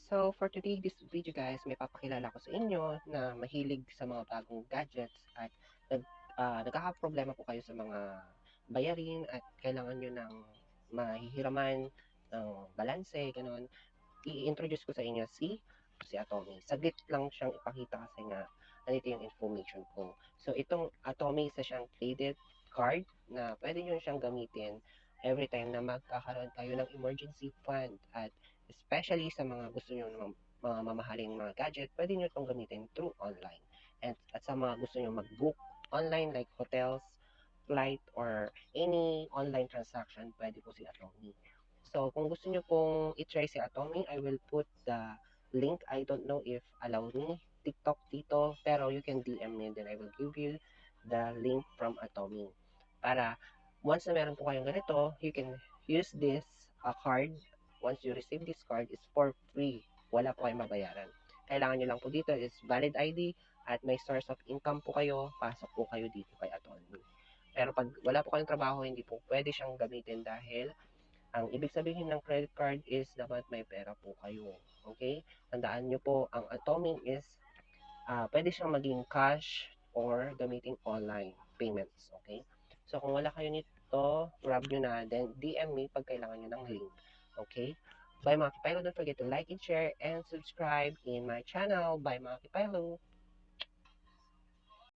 So, for today, this video guys, may papakilala ko sa inyo na mahilig sa mga bagong gadgets at nagkakaproblema po kayo sa mga bayarin at kailangan nyo ng mahihiraman ng balanse, ganun. I-introduce ko sa inyo si Atomy. Saglit lang siyang ipakita kasi nga nandito yung information ko. So, itong Atomy, isa siyang credit card na pwede nyo siyang gamitin every time na magkakaroon kayo ng emergency fund at especially sa mga gusto nyo ng mga mamahaling mga gadget, pwede nyo itong gamitin through online. At sa mga gusto nyo mag-book online like hotels, flight, or any online transaction, pwede po si Atomy. So, kung gusto nyo pong i-try si Atomy, I will put the link. I don't know if allow me TikTok dito, pero you can DM me, then I will give you the link from Atomy. Para once na meron po kayong ganito, you can use this card. Once you receive this card, is for free. Wala po kayong mabayaran. Kailangan nyo lang po dito is valid ID at may source of income po kayo, pasok po kayo dito kay Atomy. Pero pag wala po kayong trabaho, hindi po pwede siyang gamitin dahil ang ibig sabihin ng credit card is dapat may pera po kayo. Okay? Tandaan nyo po, ang Atomic is pwede siyang maging cash or gamitin online payments. Okay? So, kung wala kayo nito, grab nyo na. Then, DM me pag kailangan nyo ng link. Okay? Bye mga Kipilo. Don't forget to like and share and subscribe in my channel. Bye mga Kipilo.